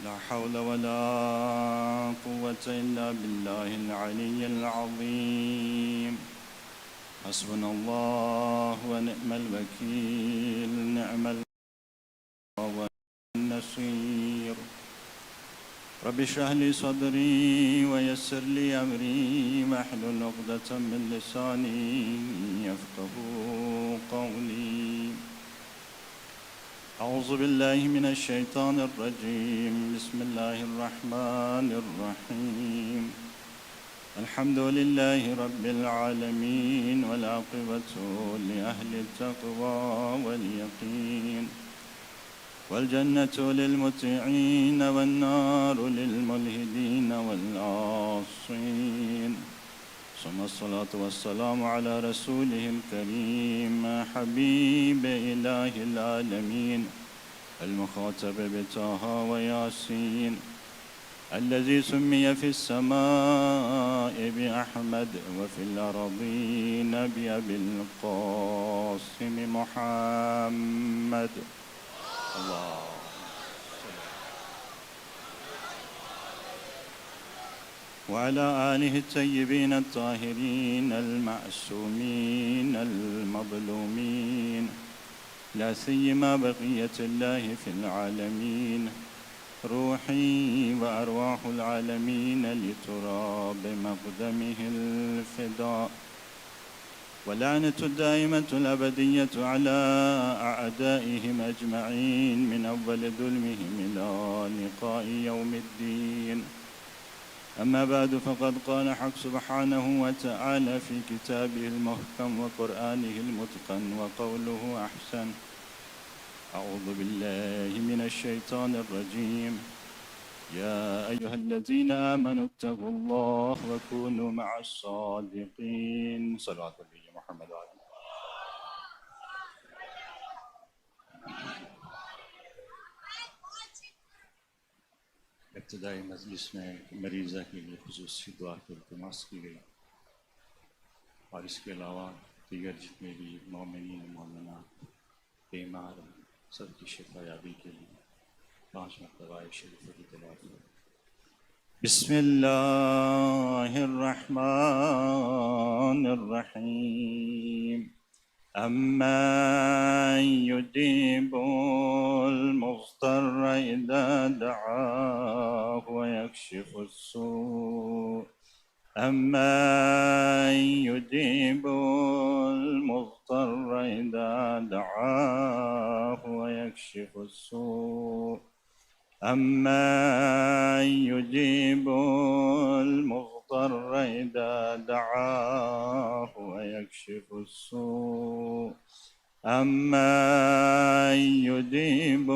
لا حول ولا قوة إلا بالله العلي العظيم. حسبنا الله ونعم الوكيل، نعم النصير. رب اشرح لي صدري ويسر لي أمري واحلل عقدة من لساني يفقهوا قولي. أعوذ بالله من الشيطان الرجيم. بسم الله الرحمن الرحيم. الحمد لله رب العالمين، والعاقبة لأهل التقوى واليقين، والجنة للمطيعين والنار للملحدين والعاصين. ثم الصلاة والسلام على رسوله الكريم حبيب إله العالمين المخاطب بطه وياسين، الذي سمي في السماء بأحمد وفي الأرضين بأبي القاسم محمد. الله وعلى آله الطيبين الطاهرين المعصومين المظلومين، لا سيما بقية الله في العالمين، روحي وأرواح العالمين لتراب مقدمه الفداء. ولعنة الدائمة الأبدية على أعدائهم أجمعين من أول ظلمهم إلى لقاء يوم الدين. أما بعد، فقد قال حق سبحانه وتعالى في كتابه المحكم وقرآنه المتقن وقوله أحسن: أعوذ بالله من الشيطان الرجيم. يا أيها الذين آمنوا اتقوا الله وكونوا مع الصادقين. صلوات النبي محمد وعلى آله. ابتدائی مجلس میں مریضہ کے لیے خصوصی دعا کی التماس کی گئی، اور اس کے علاوہ دیگر جتنے بھی مومنین مومنات بیمار ہیں سب کی شفا یابی کے لیے 5 مرتبہ شریف کی تلاوت کریں۔ بسم اللہ الرحمن الرحیم۔ أَمَّن يُجِيبُ المضطر إذا دعاه ويكشف السوء أَمَّن يُجِيبُ المضطر إذا دعاه ويكشف السوء أَمَّن يُجِيبُ المضطر إذا دعاه ويكشف السوء أَمَّن يُجِيبُ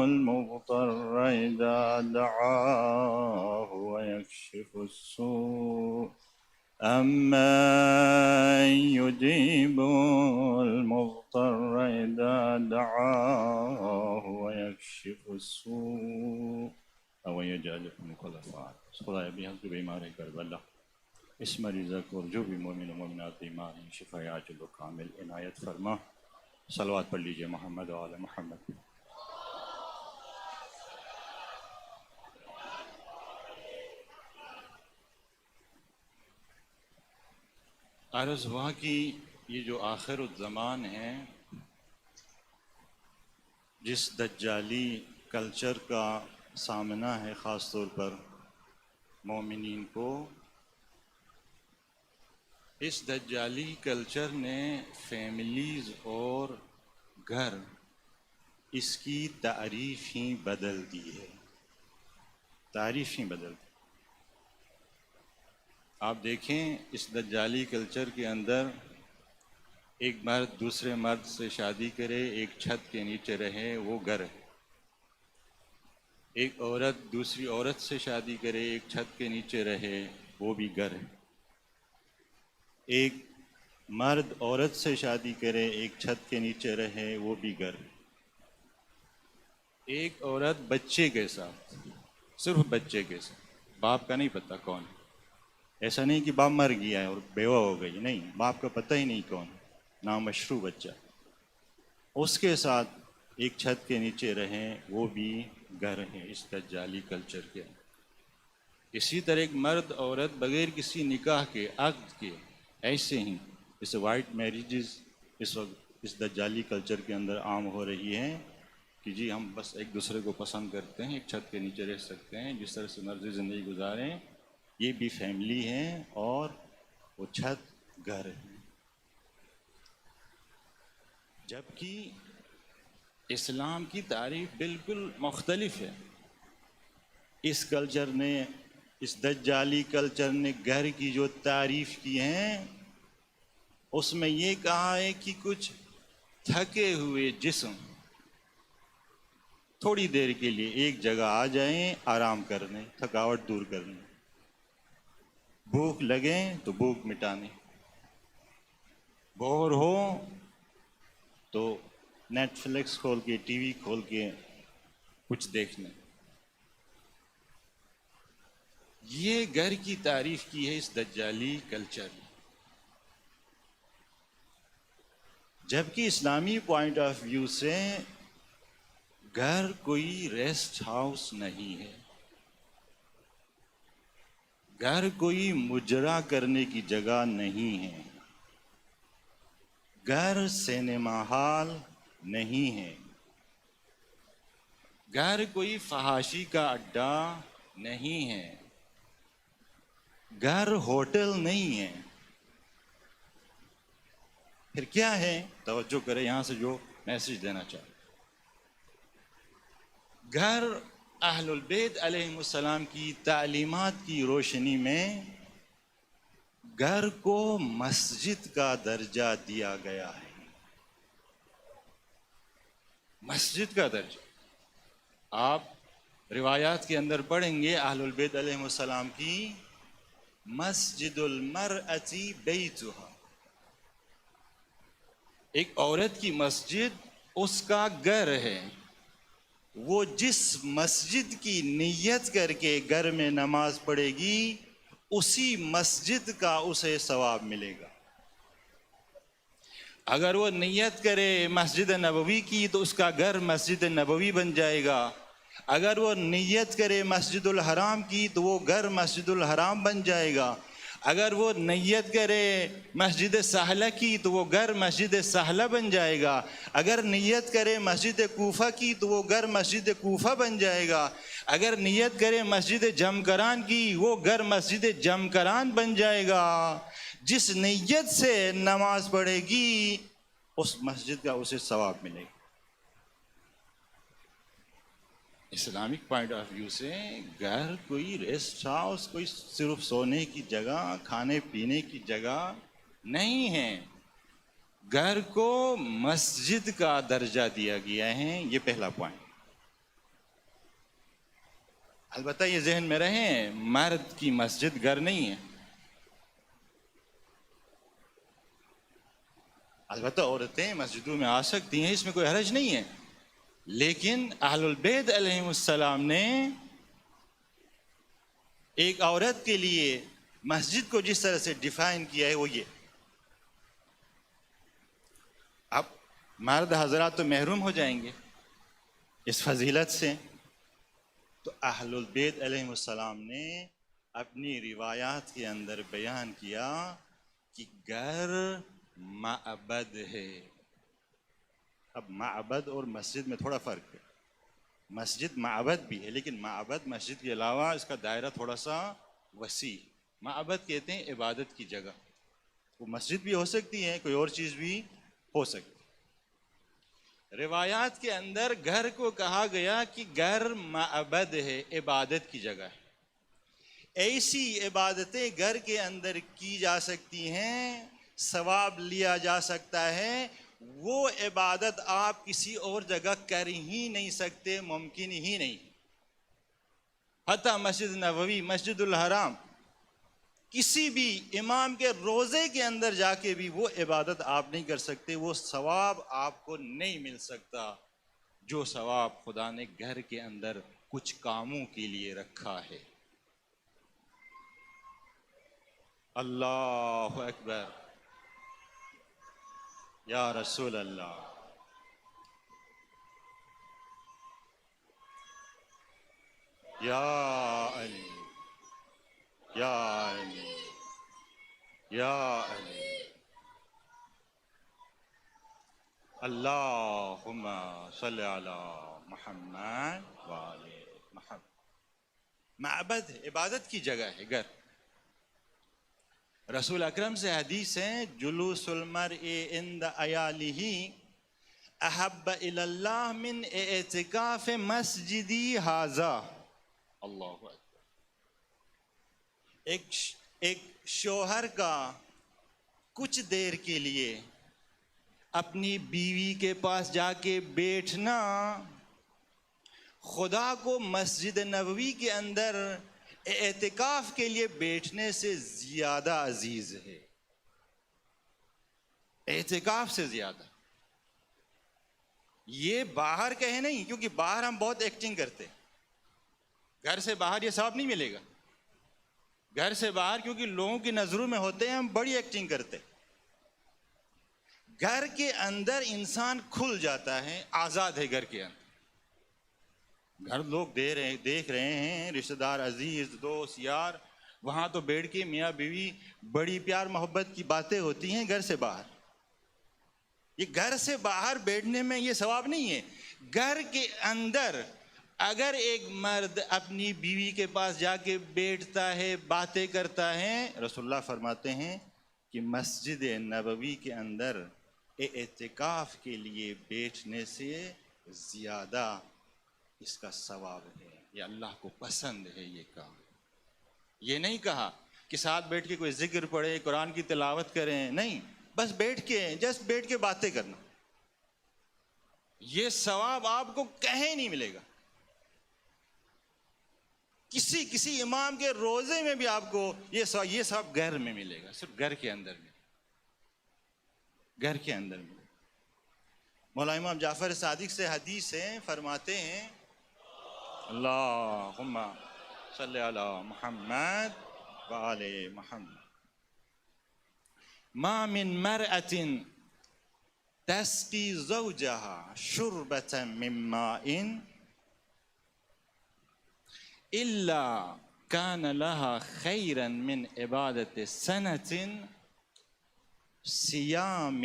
المضطر إذا دعاه ويكشف السوء أَمَّن يُجِيبُ المضطر إذا دعاه ويكشف السوء ويجعلكم خلفاء۔ خدایا بھی حضرت بیمار کربلا اس مریضہ کو اور جو بھی مومن و مومنات بیمار ہیں شفا عاجل و کامل عنایت فرما۔ صلوات پڑھ لیجئے محمد و آل محمد۔ عرض ہوا کہ یہ جو آخر الزمان ہے، جس دجالی کلچر کا سامنا ہے خاص طور پر مومنین کو، اس دجالی کلچر نے فیملیز اور گھر اس کی تعریف ہی بدل دی ہے، تعریف ہی بدل دی۔ آپ دیکھیں اس دجالی کلچر کے اندر ایک مرد دوسرے مرد سے شادی کرے، ایک چھت کے نیچے رہے، وہ گھر ہے۔ ایک عورت دوسری عورت سے شادی کرے، ایک چھت کے نیچے رہے، وہ بھی گھر ہے۔ ایک مرد عورت سے شادی کرے، ایک چھت کے نیچے رہے، وہ بھی گھر ہے۔ ایک عورت بچے کے ساتھ، صرف بچے کے ساتھ، باپ کا نہیں پتہ کون ہے۔ ایسا نہیں کہ باپ مر گیا ہے اور بیوہ ہو گئی، نہیں، باپ کا پتہ ہی نہیں کون، نامشروع بچہ، اس کے ساتھ ایک چھت کے نیچے رہیں، وہ بھی گھر ہے اس دجالی کلچر کے. اسی طرح ایک مرد عورت بغیر کسی نکاح کے عقد کے ایسے ہی جیسے وائٹ میریجز اس وقت اس دجالی کلچر کے اندر عام ہو رہی ہیں کہ جی ہم بس ایک دوسرے کو پسند کرتے ہیں، ایک چھت کے نیچے رہ سکتے ہیں، جس طرح سے مرضی زندگی گزاریں. یہ بھی فیملی ہیں اور وہ چھت گھر ہے. جبکہ اسلام کی تعریف بالکل مختلف ہے. اس کلچر نے، اس دجالی کلچر نے گھر کی جو تعریف کی ہیں اس میں یہ کہا ہے کہ کچھ تھکے ہوئے جسم تھوڑی دیر کے لیے ایک جگہ آ جائیں آرام کرنے، تھکاوٹ دور کرنے، بھوک لگیں تو بھوک مٹانے، بور ہو تو نیٹ فلکس کھول کے ٹی وی کھول کے کچھ دیکھنے. یہ گھر کی تعریف کی ہے اس دجالی کلچر نے. جبکہ اسلامی پوائنٹ آف ویو سے گھر کوئی ریسٹ ہاؤس نہیں ہے، گھر کوئی مجرا کرنے کی جگہ نہیں ہے، گھر سینما ہال نہیں ہے، گھر کوئی فحاشی کا اڈا نہیں ہے، گھر ہوٹل نہیں ہے. پھر کیا ہے؟ توجہ کرے یہاں سے جو میسج دینا چاہتا. گھر اہل البیت علیہ السلام کی تعلیمات کی روشنی میں گھر کو مسجد کا درجہ دیا گیا ہے. مسجد کا درجہ آپ روایات کے اندر پڑھیں گے اہل البیت علیہ السلام کی مسجد المرأۃ بیتھا، ایک عورت کی مسجد اس کا گھر ہے. وہ جس مسجد کی نیت کر کے گھر میں نماز پڑھے گی اسی مسجد کا اسے ثواب ملے گا. اگر وہ نیت کرے مسجد نبوی کی تو اس کا گھر مسجد نبوی بن جائے گا. اگر وہ نیت کرے مسجد الحرام کی تو وہ گھر مسجد الحرام بن جائے گا. اگر وہ نیت کرے مسجد سہلہ کی تو وہ گھر مسجد سہلہ بن جائے گا. اگر نیت کرے مسجد کوفہ کی تو وہ گھر مسجد کوفہ بن جائے گا. اگر نیت کرے مسجد جمکران کی وہ گھر مسجد جمکران بن جائے گا. جس نیت سے نماز پڑھے گی اس مسجد کا اسے ثواب ملے گا. اسلامک پوائنٹ آف ویو سے گھر کوئی ریسٹ ہاؤس، کوئی صرف سونے کی جگہ، کھانے پینے کی جگہ نہیں ہے. گھر کو مسجد کا درجہ دیا گیا ہے. یہ پہلا پوائنٹ. البتہ یہ ذہن میں رہے مرد کی مسجد گھر نہیں ہے. البتہ عورتیں مسجدوں میں آ سکتی ہیں، اس میں کوئی حرج نہیں ہے. لیکن اہل البیت علیہ السلام نے ایک عورت کے لیے مسجد کو جس طرح سے ڈیفائن کیا ہے وہ یہ. اب مرد حضرات تو محروم ہو جائیں گے اس فضیلت سے. تو اہل البیت علیہ السلام نے اپنی روایات کے اندر بیان کیا کہ گھر معبد ہے. اب معبد اور مسجد میں تھوڑا فرق ہے. مسجد معبد بھی ہے لیکن معبد مسجد کے علاوہ اس کا دائرہ تھوڑا سا وسیع. معبد کہتے ہیں عبادت کی جگہ. وہ مسجد بھی ہو سکتی ہے، کوئی اور چیز بھی ہو سکتی. روایات کے اندر گھر کو کہا گیا کہ گھر معبد ہے، عبادت کی جگہ ہے. ایسی عبادتیں گھر کے اندر کی جا سکتی ہیں، ثواب لیا جا سکتا ہے. وہ عبادت آپ کسی اور جگہ کر ہی نہیں سکتے، ممکن ہی نہیں. حتیٰ مسجد نبوی، مسجد الحرام، کسی بھی امام کے روضے کے اندر جا کے بھی وہ عبادت آپ نہیں کر سکتے. وہ ثواب آپ کو نہیں مل سکتا جو ثواب خدا نے گھر کے اندر کچھ کاموں کے لیے رکھا ہے. اللہ اکبر یا رسول اللہ. یا علی یا علی یا علی اللہم صلی علی محمد وآل محمد. معبد ہے، عبادت کی جگہ ہے گھر. رسول اکرم سے حدیث ہے جلوس المرء عند عیالہ احب الی اللہ من اعتکاف مسجدی ھذا. اللہ اکبر. ایک شوہر کا کچھ دیر کے لیے اپنی بیوی کے پاس جا کے بیٹھنا خدا کو مسجد نبوی کے اندر اعتکاف کے لیے بیٹھنے سے زیادہ عزیز ہے. اعتکاف سے زیادہ. یہ باہر کہے نہیں، کیونکہ باہر ہم بہت ایکٹنگ کرتے. گھر سے باہر یہ ثواب نہیں ملے گا. گھر سے باہر کیونکہ لوگوں کی نظروں میں ہوتے ہیں ہم بڑی ایکٹنگ کرتے. گھر کے اندر انسان کھل جاتا ہے، آزاد ہے گھر کے اندر. گھر لوگ دیکھ رہے ہیں، رشتہ دار، عزیز، دوست، یار، وہاں تو بیٹھ کے میاں بیوی بڑی پیار محبت کی باتیں ہوتی ہیں. گھر سے باہر، یہ گھر سے باہر بیٹھنے میں یہ ثواب نہیں ہے. گھر کے اندر اگر ایک مرد اپنی بیوی کے پاس جا کے بیٹھتا ہے، باتیں کرتا ہے، رسول اللہ فرماتے ہیں کہ مسجد نبوی کے اندر اعتکاف کے لیے بیٹھنے سے زیادہ اس کا ثواب ہے. یہ اللہ کو پسند ہے یہ کام. یہ نہیں کہا کہ ساتھ بیٹھ کے کوئی ذکر پڑھے، قرآن کی تلاوت کریں، نہیں، بس جسٹ بیٹھ کے باتیں کرنا. یہ ثواب آپ کو کہیں نہیں ملے گا. کسی امام کے روزے میں بھی آپ کو یہ ثواب گھر میں ملے گا. صرف گھر کے اندر میں. گھر کے اندر میں. مولانا امام جعفر صادق سے حدیث ہے، فرماتے ہیں اللہم صلی علی محمد وآل محمد. ما من مرأة تسقی زوجها شربة من ماء الا كان لها خيرا من عبادة سنة صيام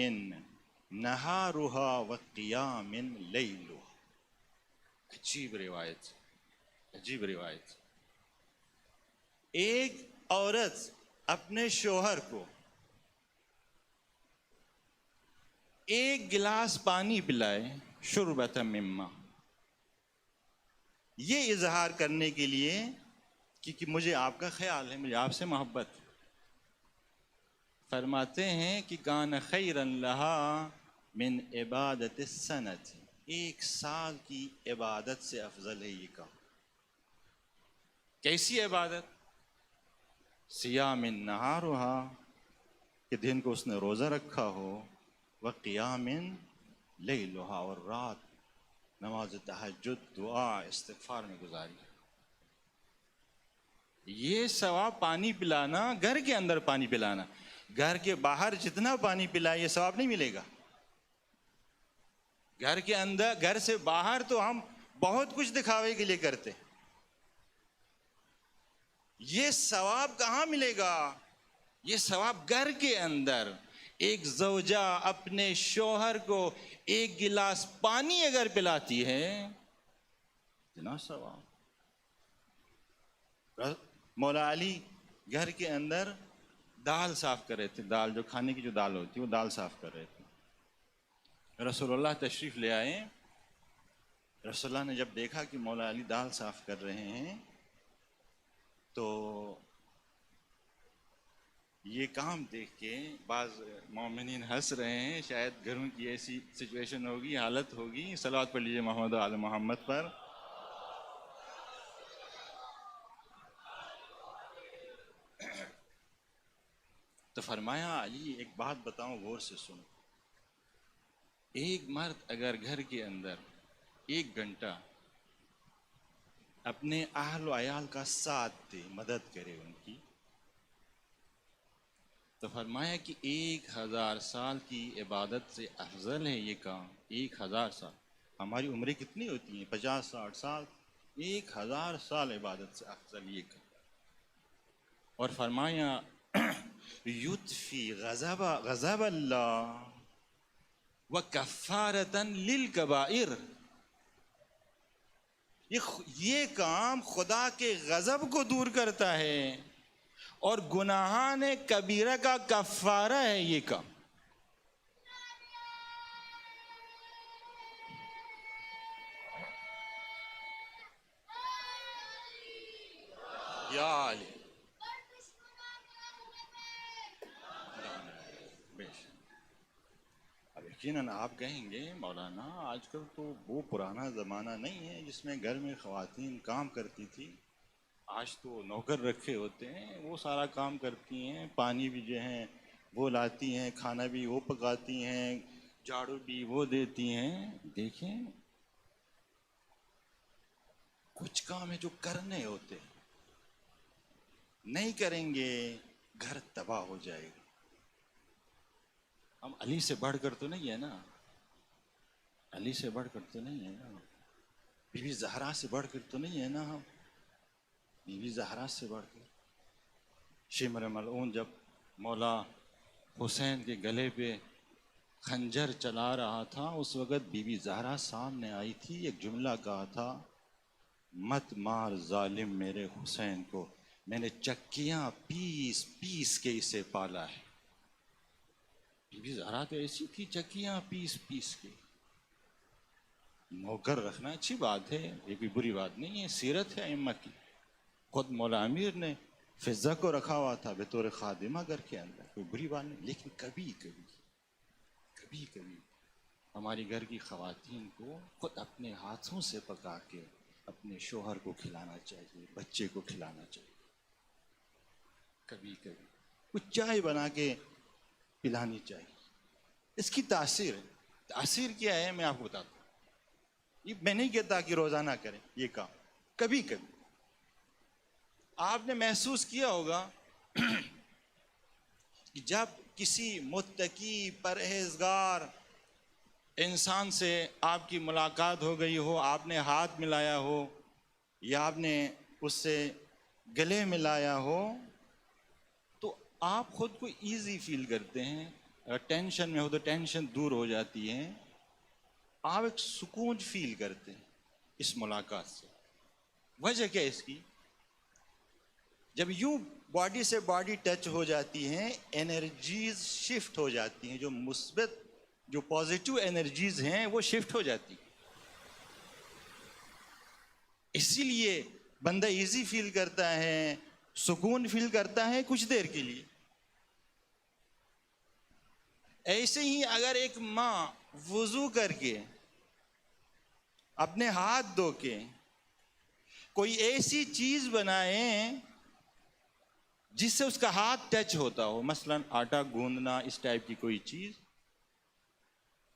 نہارها وقیام لیلها. عجیب روایت، عجیب روایت. ایک عورت اپنے شوہر کو ایک گلاس پانی پلائے، شربۃ من ماء، یہ اظہار کرنے کے لیے کہ مجھے آپ کا خیال ہے، مجھے آپ سے محبت. فرماتے ہیں کہ کان خیرا لہا من عبادت السنۃ، ایک سال کی عبادت سے افضل ہے یہ کام. کیسی عبادت؟ صیام نہارها، کہ دن کو اس نے روزہ رکھا ہو، وقیام لیلها، اور رات نماز تہجد، دعا، استغفار میں گزاری. یہ ثواب پانی پلانا، گھر کے اندر پانی پلانا. گھر کے باہر جتنا پانی پلائے یہ ثواب نہیں ملے گا. گھر کے اندر، گھر سے باہر تو ہم بہت کچھ دکھاوے کے لیے کرتے. یہ ثواب کہاں ملے گا؟ یہ ثواب گھر کے اندر. ایک زوجہ اپنے شوہر کو ایک گلاس پانی اگر پلاتی ہے، اتنا ثواب. مولا علی گھر کے اندر دال صاف کر رہے تھے. دال، جو کھانے کی جو دال ہوتی ہے، وہ دال صاف کر رہے تھے. رسول اللہ تشریف لے آئے. رسول اللہ نے جب دیکھا کہ مولا علی دال صاف کر رہے ہیں تو یہ کام دیکھ کے بعض مومنین ہنس رہے ہیں. شاید گھروں کی ایسی سچویشن ہوگی، حالت ہوگی. صلوات پڑھ لیجیے محمد و آل محمد پر. تو فرمایا علی ایک بات بتاؤں، غور سے سنو. ایک مرد اگر گھر کے اندر 1 گھنٹہ اپنے اہل و عیال کا ساتھ دے، مدد کرے ان کی، تو فرمایا کہ 1000 سال کی عبادت سے افضل ہے یہ کام. 1000 سال. ہماری عمریں کتنی ہوتی ہیں؟ 50 60 سال. 1000 سال عبادت سے افضل یہ کام. اور فرمایا یطفی غضب اللہ وکفارۃ للکبائر. یہ کام خدا کے غضب کو دور کرتا ہے اور گناہان کبیرہ کا کفارہ ہے یہ کام. یا علی اب یقیناً آپ کہیں گے مولانا آج کل تو وہ پرانا زمانہ نہیں ہے جس میں گھر میں خواتین کام کرتی تھی. آج تو نوکر رکھے ہوتے ہیں، وہ سارا کام کرتی ہیں، پانی بھی جو ہیں وہ لاتی ہیں، کھانا بھی وہ پکاتی ہیں، جھاڑو بھی وہ دیتی ہیں. دیکھیں کچھ کام ہے جو کرنے ہوتے ہیں، نہیں کریں گے گھر تباہ ہو جائے گا. ہم علی سے بڑھ کر تو نہیں ہے نا، علی سے بڑھ کر تو نہیں ہے نا، بی بی زہرا سے بڑھ کر تو نہیں ہے نا، ہم بی بی زہرا سے بڑھ کر. شمر ملعون جب مولا حسین کے گلے پہ خنجر چلا رہا تھا اس وقت بی بی زہرا سامنے آئی تھی، ایک جملہ کہا تھا مت مار ظالم میرے حسین کو، میں نے چکیاں پیس پیس کے اسے پالا ہے. بی بی زہرا تو ایسی تھی چکیاں پیس پیس کے. نوکر رکھنا اچھی بات ہے، یہ کوئی بری بات نہیں ہے، سیرت ہے ائمہ کی. خود مولا امیر نے فضہ کو رکھا ہوا تھا بطور خادمہ گھر کے اندر، کوئی بری بات نہیں. لیکن کبھی کبھی ہماری گھر کی خواتین کو خود اپنے ہاتھوں سے پکا کے اپنے شوہر کو کھلانا چاہیے، بچے کو کھلانا چاہیے. کبھی کچھ چائے بنا کے پلانی چاہیے. اس کی تاثیر کیا ہے میں آپ کو بتاتا ہوں. یہ میں نہیں کہتا کہ روزانہ کریں یہ کام، کبھی آپ نے محسوس کیا ہوگا کہ جب کسی متقی پرہیزگار انسان سے آپ کی ملاقات ہو گئی ہو، آپ نے ہاتھ ملایا ہو یا آپ نے اس سے گلے ملایا ہو تو آپ خود کو ایزی فیل کرتے ہیں. اگر ٹینشن میں ہو تو ٹینشن دور ہو جاتی ہے، آپ ایک سکون فیل کرتے ہیں اس ملاقات سے. وجہ کیا ہے اس کی؟ جب یوں باڈی سے باڈی ٹچ ہو جاتی ہیں انرجیز شفٹ ہو جاتی ہیں، جو مثبت جو پازیٹیو انرجیز ہیں وہ شفٹ ہو جاتی ہیں. اسی لیے بندہ ایزی فیل کرتا ہے، سکون فیل کرتا ہے کچھ دیر کے لیے. ایسے ہی اگر ایک ماں وضو کر کے اپنے ہاتھ دھو کے کوئی ایسی چیز بنائے جس سے اس کا ہاتھ ٹچ ہوتا ہو، مثلا آٹا گوندنا اس ٹائپ کی کوئی چیز،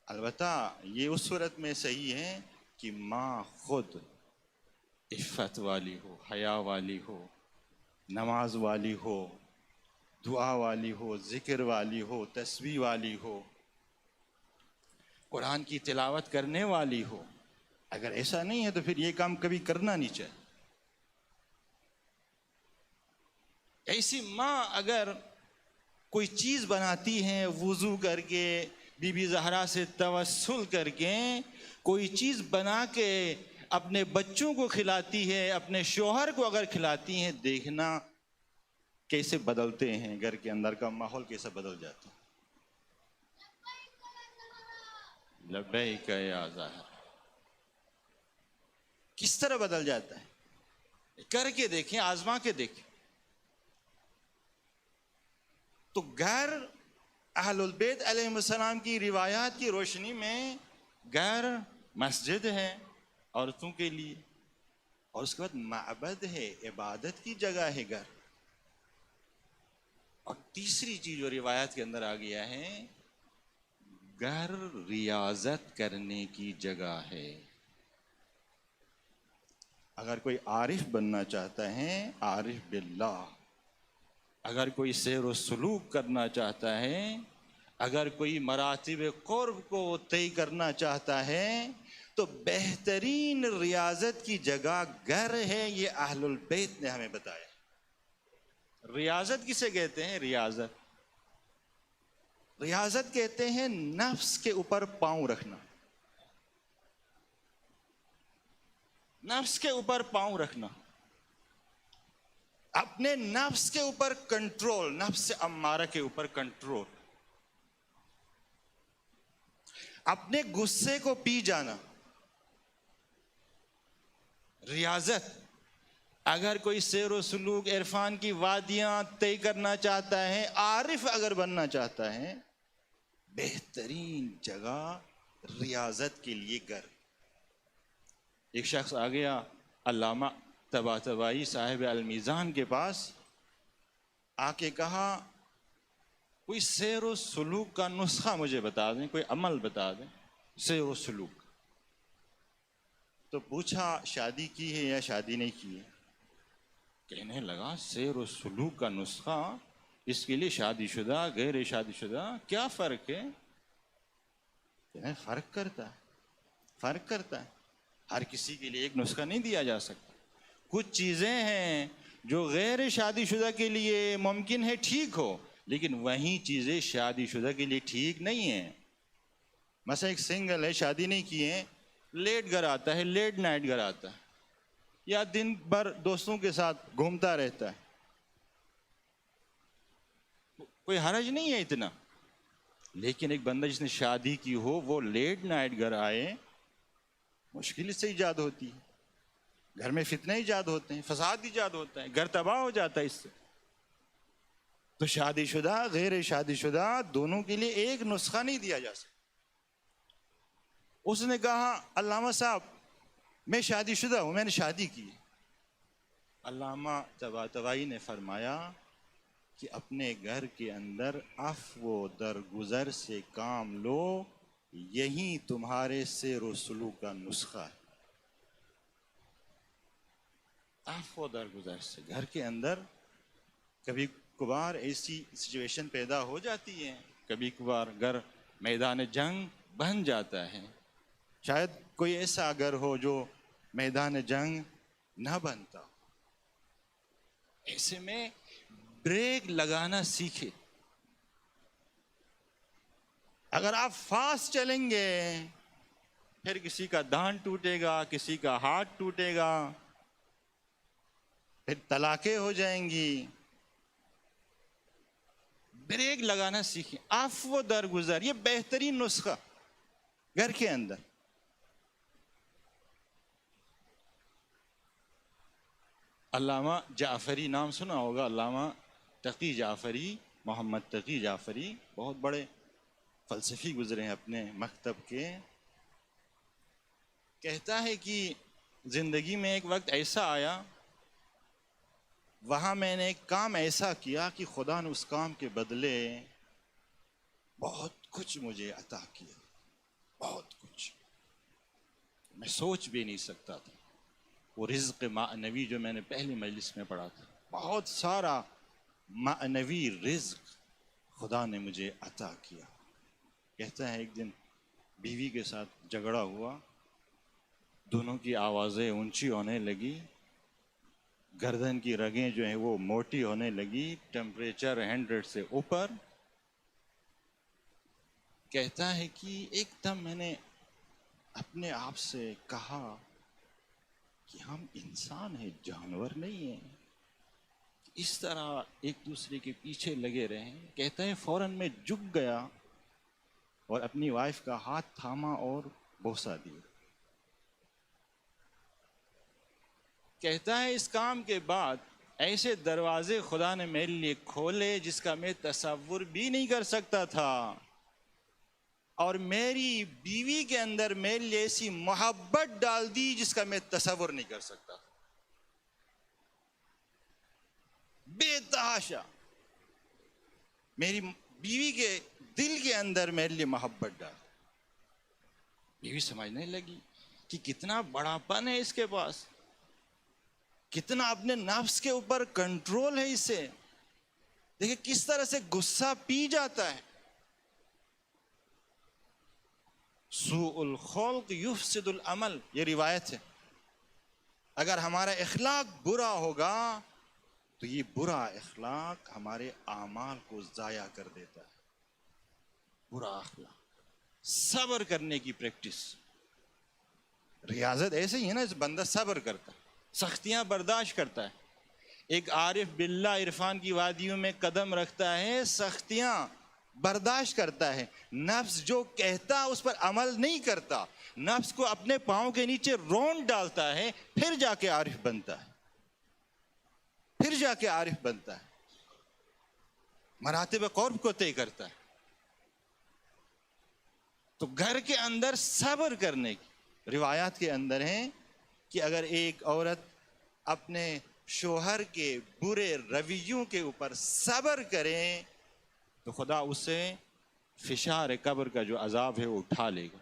البتہ یہ اس صورت میں صحیح ہے کہ ماں خود عفت والی ہو، حیا والی ہو، نماز والی ہو، دعا والی ہو، ذکر والی ہو، تسبیح والی ہو، قرآن کی تلاوت کرنے والی ہو. اگر ایسا نہیں ہے تو پھر یہ کام کبھی کرنا نہیں چاہیے. ایسی ماں اگر کوئی چیز بناتی ہیں وضو کر کے، بی بی زہرا سے توسل کر کے کوئی چیز بنا کے اپنے بچوں کو کھلاتی ہے، اپنے شوہر کو اگر کھلاتی ہیں، دیکھنا کیسے بدلتے ہیں، گھر کے اندر کا ماحول کیسا بدل جاتا ہے. لبیک یا زہرا کس طرح بدل جاتا ہے، کر کے دیکھیں، آزما کے دیکھیں. تو گھر اہل البیت علیہ السلام کی روایات کی روشنی میں گھر مسجد ہے عورتوں کے لیے، اور اس کے بعد معبد ہے، عبادت کی جگہ ہے گھر. اور تیسری چیز جو روایات کے اندر آ گیا ہے، گھر ریاضت کرنے کی جگہ ہے. اگر کوئی عارف بننا چاہتا ہے، عارف باللہ، اگر کوئی سیر و سلوک کرنا چاہتا ہے، اگر کوئی مراتب قرب کو طے کرنا چاہتا ہے، تو بہترین ریاضت کی جگہ گھر ہے، یہ اہل البیت نے ہمیں بتایا۔ ریاضت کسے کہتے ہیں؟ ریاضت کہتے ہیں نفس کے اوپر پاؤں رکھنا، نفس کے اوپر پاؤں رکھنا، اپنے نفس کے اوپر کنٹرول، نفس امارہ کے اوپر کنٹرول، اپنے غصے کو پی جانا۔ ریاضت، اگر کوئی سیر و سلوک عرفان کی وادیاں طے کرنا چاہتا ہے، عارف اگر بننا چاہتا ہے، بہترین جگہ ریاضت کے لیے گھر۔ ایک شخص آ گیا علامہ طباطبائی صاحب المیزان کے پاس، آ کے کہا کوئی سیر و سلوک کا نسخہ مجھے بتا دیں، کوئی عمل بتا دیں سیر و سلوک۔ تو پوچھا شادی کی ہے یا شادی نہیں کی ہے؟ کہنے لگا سیر و سلوک کا نسخہ، اس کے لیے شادی شدہ غیر شادی شدہ کیا فرق ہے؟ کہنے فرق کرتا ہے، ہر کسی کے لیے ایک نسخہ نہیں دیا جا سکتا۔ کچھ چیزیں ہیں جو غیر شادی شدہ کے لیے ممکن ہے ٹھیک ہو، لیکن وہی چیزیں شادی شدہ کے لیے ٹھیک نہیں ہیں۔ مثلا ایک سنگل ہے، شادی نہیں کی ہے، لیٹ گھر آتا ہے، لیٹ نائٹ گھر آتا ہے، یا دن بھر دوستوں کے ساتھ گھومتا رہتا ہے، کوئی حرج نہیں ہے اتنا۔ لیکن ایک بندہ جس نے شادی کی ہو، وہ لیٹ نائٹ گھر آئے، مشکل سے ایجاد ہوتی ہے، گھر میں فتنے ایجاد ہوتے ہیں، فساد ایجاد ہوتا ہے، گھر تباہ ہو جاتا ہے اس سے۔ تو شادی شدہ غیر شادی شدہ دونوں کے لیے ایک نسخہ نہیں دیا جا سکتا۔ اس نے کہا علامہ صاحب میں شادی شدہ ہوں، میں نے شادی کی۔ علامہ طباطبائی نے فرمایا کہ اپنے گھر کے اندر عفو و درگزر سے کام لو، یہی تمہارے سیر و سلوک کا نسخہ ہے۔ عفو و درگزر سے گھر کے اندر کبھی کبھار ایسی سچویشن پیدا ہو جاتی ہے، کبھی کبھار گھر میدان جنگ بن جاتا ہے، شاید کوئی ایسا گھر ہو جو میدان جنگ نہ بنتا ہو۔ ایسے میں بریک لگانا سیکھے۔ اگر آپ فاسٹ چلیں گے پھر کسی کا دھان ٹوٹے گا، کسی کا ہاتھ ٹوٹے گا، پھر طلاقیں ہو جائیں گی۔ بریک لگانا سیکھیں، عفو و درگزر، یہ بہترین نسخہ گھر کے اندر۔ علامہ جعفری نام سنا ہوگا، علامہ تقی جعفری، محمد تقی جعفری، بہت بڑے فلسفی گزرے ہیں اپنے مکتب کے۔ کہتا ہے کہ زندگی میں ایک وقت ایسا آیا، وہاں میں نے ایک کام ایسا کیا کہ خدا نے اس کام کے بدلے بہت کچھ مجھے عطا کیا، بہت کچھ میں سوچ بھی نہیں سکتا تھا۔ وہ رزق معنوی جو میں نے پہلی مجلس میں پڑھا تھا، بہت سارا معنوی رزق خدا نے مجھے عطا کیا۔ کہتا ہے ایک دن بیوی کے ساتھ جھگڑا ہوا، دونوں کی آوازیں اونچی ہونے لگی، گردن کی رگیں جو ہیں وہ موٹی ہونے لگی، ٹیمپریچر 100 سے اوپر۔ کہتا ہے کہ ایک دم میں نے اپنے آپ سے کہا کہ ہم انسان ہیں، جانور نہیں ہیں، اس طرح ایک دوسرے کے پیچھے لگے رہیں۔ کہتا ہے فوراً میں جھک گیا اور اپنی وائف کا ہاتھ تھاما اور بوسہ دیا۔ کہتا ہے اس کام کے بعد ایسے دروازے خدا نے میرے لیے کھولے جس کا میں تصور بھی نہیں کر سکتا تھا، اور میری بیوی کے اندر میرے لیے ایسی محبت ڈال دی جس کا میں تصور نہیں کر سکتا تھا۔ بے تحاشا میری بیوی کے دل کے اندر میرے لیے محبت ڈال۔ بیوی سمجھنے لگی کہ کتنا بڑا پن ہے اس کے پاس، کتنا اپنے نفس کے اوپر کنٹرول ہے اسے، دیکھیں کس طرح سے غصہ پی جاتا ہے۔ سوء الخلق یفسد العمل، یہ روایت ہے. اگر ہمارا اخلاق برا ہوگا تو یہ برا اخلاق ہمارے اعمال کو ضائع کر دیتا ہے. برا اخلاق. صبر کرنے کی پریکٹس. ریاضت ایسے ہی ہے نا، بندہ صبر کرتا ہے، سختیاں برداشت کرتا ہے. ایک عارف باللہ عرفان کی وادیوں میں قدم رکھتا ہے، سختیاں برداشت کرتا ہے، نفس جو کہتا اس پر عمل نہیں کرتا، نفس کو اپنے پاؤں کے نیچے رونڈ ڈالتا ہے، پھر جا کے عارف بنتا ہے، پھر جا کے عارف بنتا ہے، مراتب قرب کو طے کرتا ہے. تو گھر کے اندر صبر کرنے کی روایات کے اندر ہیں کہ اگر ایک عورت اپنے شوہر کے برے رویوں کے اوپر صبر کرے تو خدا اسے فشار قبر کا جو عذاب ہے وہ اٹھا لے گا.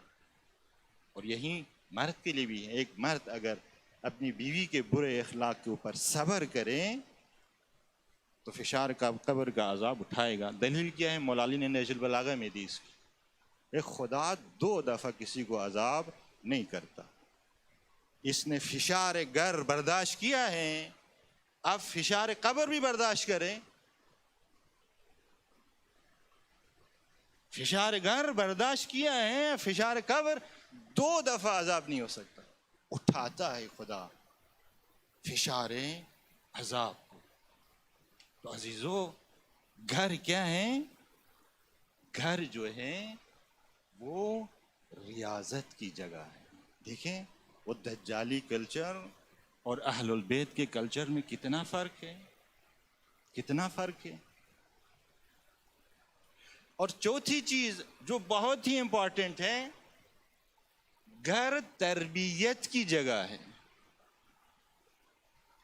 اور یہی مرد کے لیے بھی ہے. ایک مرد اگر اپنی بیوی کے برے اخلاق کے اوپر صبر کرے تو فشار کا قبر کا عذاب اٹھائے گا. دلیل کیا ہے؟ مولا علی نے نہج البلاغہ میں دی اس کی. ایک خدا 2 دفعہ کسی کو عذاب نہیں کرتا. اس نے فشار گر برداشت کیا ہے، اب فشار قبر بھی برداشت کرے. فشار گر برداشت کیا ہے، فشار قبر 2 دفعہ عذاب نہیں ہو سکتا. اٹھاتا ہے خدا فشار عذاب کو. تو عزیزو، گھر کیا ہے؟ گھر جو ہے وہ ریاضت کی جگہ ہے. دیکھیں وہ دجالی کلچر اور اہل البیت کے کلچر میں کتنا فرق ہے، کتنا فرق ہے. اور چوتھی چیز جو بہت ہی امپورٹنٹ ہے، گھر تربیت کی جگہ ہے.